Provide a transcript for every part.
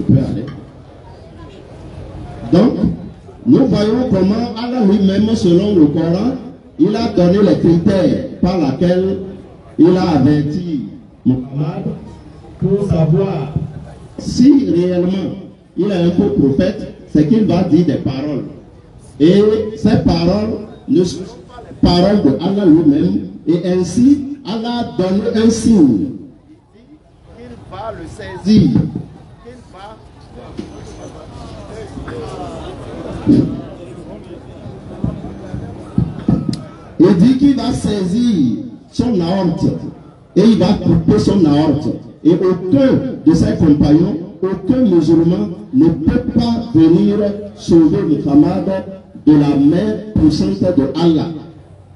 peux aller. Donc, nous voyons comment Allah lui-même, selon le Coran, il a donné les critères par lesquels il a averti Muhammad pour savoir si réellement il est un faux prophète, c'est qu'il va dire des paroles. Et ces paroles ne sont pas les paroles de Allah lui-même, et ainsi Allah donne un signe qu'il va le saisir, qu'il va... Il dit qu'il va saisir son aorte et il va couper son aorte. Et aucun de ses compagnons, aucun musulman ne peut pas venir sauver Muhammad de la main puissante de Allah.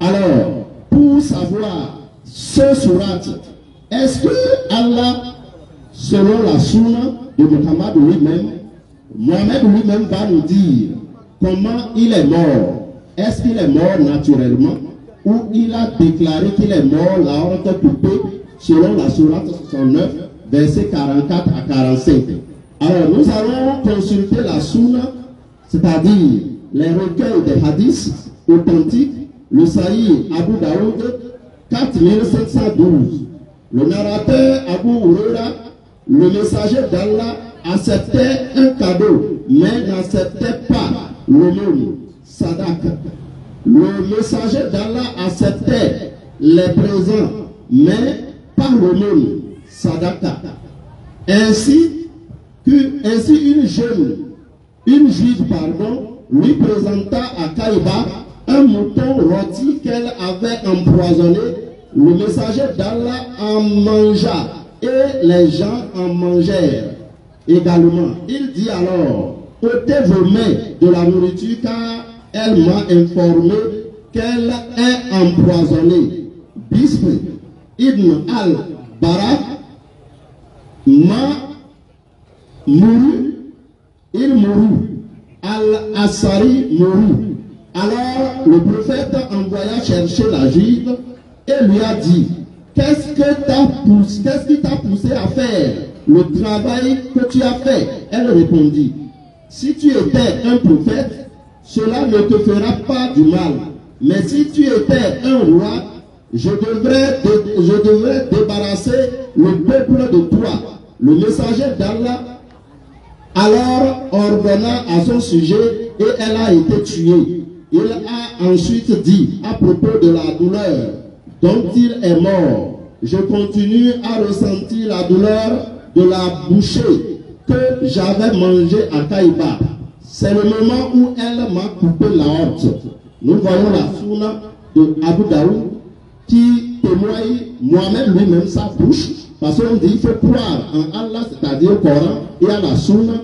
Alors, pour savoir ce surat, est-ce que Allah, selon la sunna de Muhammad lui-même, Mohamed lui-même va nous dire comment il est mort. Est-ce qu'il est mort naturellement ou il a déclaré qu'il est mort la honte coupée selon la sourate 69, versets 44 à 45. Alors nous allons consulter la sunna, c'est-à-dire les recueils des hadiths authentiques, le Sahih Abu Daoud 4712. Le narrateur Abu Huraira, le messager d'Allah, acceptait un cadeau, mais n'acceptait pas l'aumône, sadaka. Le messager d'Allah acceptait les présents, mais pas l'aumône, sadaka. Ainsi une juive, lui présenta à Kaïba un mouton rôti qu'elle avait empoisonné. Le messager d'Allah en mangea et les gens en mangèrent également. Il dit alors, ôtez vos mains de la nourriture car elle m'a informé qu'elle est empoisonnée. Bisp Ibn al-Barak mourut. Il mourut. Al-Assari mourut. Alors le prophète envoya chercher la juive et lui a dit, qu'est-ce qui t'a poussé à faire le travail que tu as fait? Elle répondit, si tu étais un prophète, cela ne te fera pas du mal. Mais si tu étais un roi, je devrais débarrasser le peuple de toi. Le messager d'Allah alors ordonna à son sujet et elle a été tuée. Il a ensuite dit à propos de la douleur dont il est mort, je continue à ressentir la douleur de la bouchée que j'avais mangée à Kaïba. C'est le moment où elle m'a coupé la honte. Nous voyons la sunna de Abu Daoud qui témoigne Mohamed lui-même sa bouche, parce qu'on dit qu'il faut croire en Allah, c'est-à-dire au Coran, et à la sunna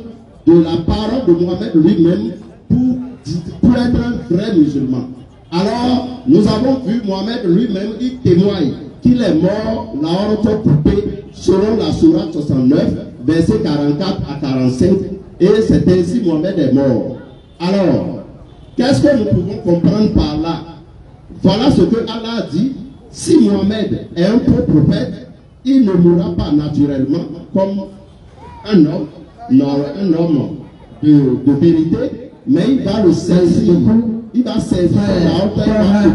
de la parole de Mohamed lui-même pour être un vrai musulman. Alors, nous avons vu Mohamed lui-même, il témoigne qu'il est mort la honte coupée selon la sourate 69, versets 44 à 45, et c'est ainsi Mohamed est mort. Alors, qu'est-ce que nous pouvons comprendre par là? Voilà ce que Allah dit. Si Mohamed est un faux prophète, il ne mourra pas naturellement comme un homme de vérité, mais il va le saisir. Il va saisir la honte, il va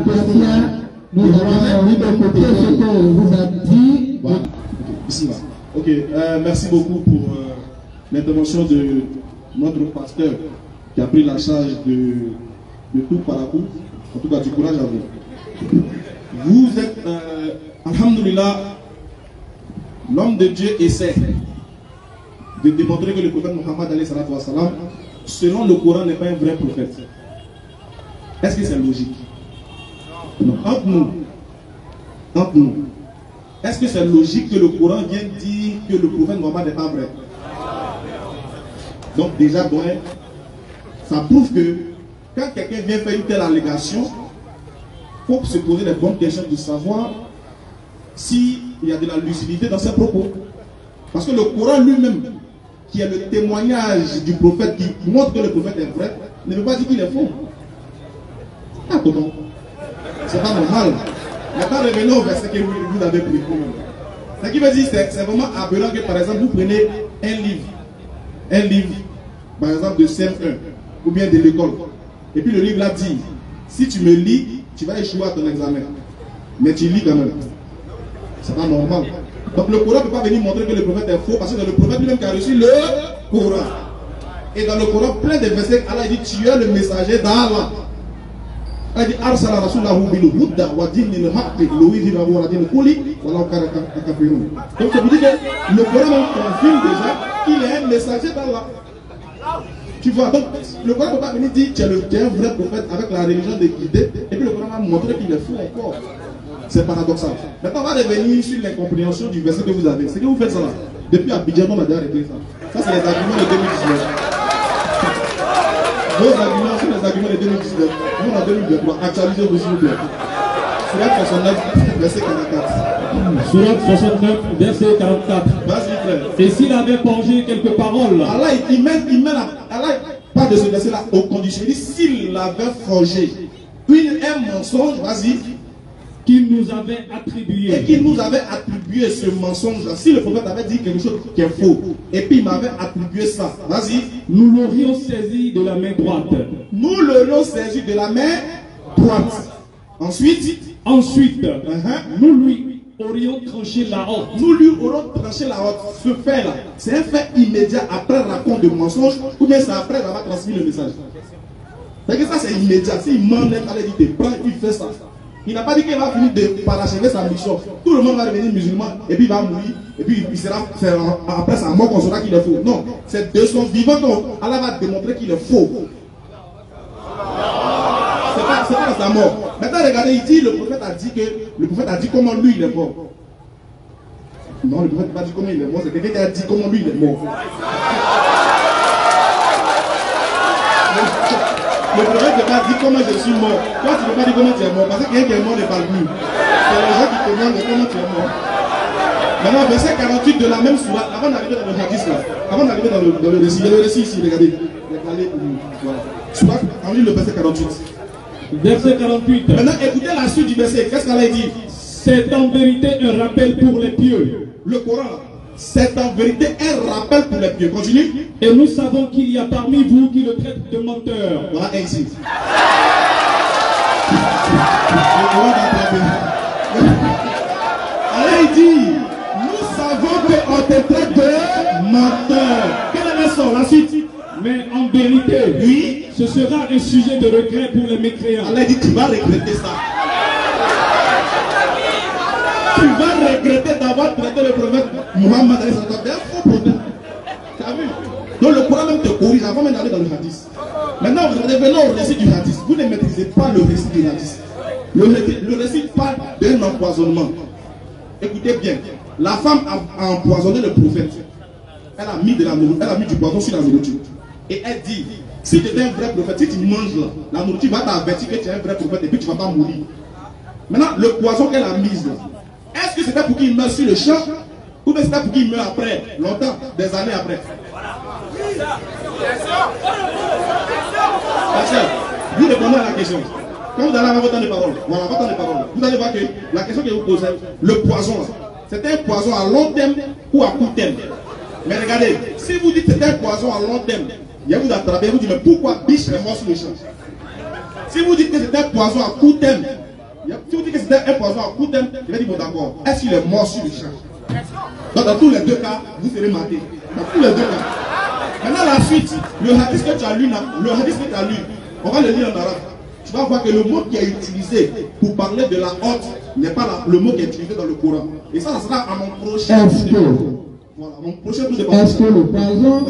couper son vous a dit. Voilà. Ici, ok, merci beaucoup pour l'intervention de notre pasteur qui a pris la charge de tout par coup. En tout cas, du courage à vous. Vous êtes, alhamdoulilah, l'homme de Dieu essaie de démontrer que le prophète Mohammed, selon le Coran, n'est pas un vrai prophète. Est-ce que c'est logique? Non. Entre nous, est-ce que c'est logique que le Coran vienne dire que le prophète Mohammed n'est pas vrai? Donc déjà, ça prouve que quand quelqu'un vient faire une telle allégation, il faut se poser les bonnes questions de savoir s'il y a de la lucidité dans ses propos. Parce que le Coran lui-même, qui est le témoignage du prophète, qui montre que le prophète est vrai, ne veut pas dire qu'il est faux. Ah, comment? C'est pas normal. Il n'a pas révélé au verset que vous avez pris. Ce qui veut dire, c'est vraiment aberrant que, par exemple, vous prenez un livre un livre, par exemple de CM1 ou bien de l'école, et puis le livre là dit, si tu me lis, tu vas échouer à ton examen. Mais tu lis quand même. C'est pas normal. Donc le Coran ne peut pas venir montrer que le prophète est faux, parce que c'est le prophète lui-même qui a reçu le Coran. Et dans le Coran, plein de versets, Allah dit, tu es le messager d'Allah. Allah dit, Arsala Rasulahu bil Huda wa dinil haqqi liyudhhirahu ala dinil kulli walau kana kafirun. Donc ça veut dire que le Coran confirme déjà qu'il est un messager d'Allah. Tu vois, donc le Coran ne peut pas venir dire tu es un vrai prophète avec la religion de guider, et puis le Coran va montrer qu'il est fou encore. C'est paradoxal. Maintenant, on va revenir sur l'incompréhension du verset que vous avez. C'est que vous faites ça là. Depuis Abidjan, on a déjà arrêté ça. Ça, c'est les arguments de 2019. Vos arguments sont les arguments de 2019. Nous, en 2023, actualisez-vous s'il vous plaît. Surat 69, verset 44. Surat 69, verset 44. Vas-y, frère. Et s'il avait forgé quelques paroles, Allah, Allah parle de ce verset-là au condition. Il dit s'il avait forgé un mensonge, vas-y, qu'il nous avait attribué. et qu'il nous avait attribué ce mensonge-là. Si le prophète avait dit quelque chose qui est faux, et puis il m'avait attribué ça, vas-y. Nous l'aurions saisi de la main droite. Nous l'aurions saisi de la main droite. Ensuite, nous lui aurions tranché la honte. nous lui aurions tranché la honte. Ce fait-là, c'est un fait immédiat après raconte de mensonge, ou bien c'est après avoir transmis le message. C'est que ça, c'est immédiat. S'il m'en est allé dire, il prend, il fait ça. Il n'a pas dit qu'il va finir de parachever sa mission. Tout le monde va devenir musulman et puis il va mourir. Et puis il sera, après sa mort qu'on saura qu'il est faux. Non, c'est de son vivant qu'Allah va démontrer qu'il est faux. C'est pas sa mort. Maintenant regardez, il dit, le prophète a dit comment lui il est mort. Non, le prophète n'a pas dit comment il est mort, c'est quelqu'un qui a dit comment lui il est mort. Le prophète ne pas dit comment je suis mort. Toi, tu ne peux pas dire comment tu es mort. Parce que quelqu'un qui est mort ne parle plus. C'est les gens qui te demandent comment tu es mort. Maintenant, verset 48 de la même sourate, avant d'arriver dans le hadith là, avant d'arriver dans le récit, il y a le récit ici, regardez. Voilà. Sourate, on lit le verset 48. Verset 48. Maintenant, écoutez la suite du verset. Qu'est-ce qu'elle a dit? C'est en vérité un rappel pour les pieux. Le Coran, c'est en vérité un rappel pour les pieux. Continue. Et nous savons qu'il y a parmi vous qui le traitent de menteur. Voilà, ainsi. Le Coran va attraper. Allah dit, nous savons qu'on te traite de menteur. Quelle est la leçon? La suite. Mais en vérité, Oui. ce sera un sujet de regret pour les mécréants. Allah dit, tu vas regretter ça. Tu vas regretter d'avoir traité le prophète Muhammad d'un faux prophète. Tu as vu? Donc le Coran même te corrige avant même d'aller dans le hadith. Maintenant, revenons au récit du hadith. Vous ne maîtrisez pas le récit du hadith. Le récit parle d'un empoisonnement. Écoutez bien. La femme a empoisonné le prophète. Elle a mis du poison sur la nourriture. Et elle dit, si tu es un vrai prophète, si tu manges là, la nourriture va t'avertir que tu es un vrai prophète et puis tu ne vas pas mourir. Maintenant, le poison qu'elle a mis là, est-ce que c'était pour qu'il meure sur le champ ou bien c'était pour qu'il meure après, longtemps, des années après? Vous répondez à la question. Quand vous allez avoir votre temps de parole, voilà, votre temps de parole, vous allez voir que la question que vous posez, le poison, c'était un poison à long terme ou à court terme? Mais regardez, si vous dites que c'était un poison à long terme, il va vous attraper et vous dites, mais pourquoi biche est mort sur le champ? Si vous dites que c'était un poison à court terme, si vous dites que c'était un poison à court terme, il va dire, bon d'accord, est-ce qu'il est mort sur le champ? Donc dans tous les deux cas, vous serez maté. Dans tous les deux cas. Maintenant la suite, le hadith que tu as lu, on va le lire en arabe. Tu vas voir que le mot qui est utilisé pour parler de la honte n'est pas le mot qui est utilisé dans le Coran. Et ça sera à mon prochain. Est-ce que Voilà, mon prochain tour de le poison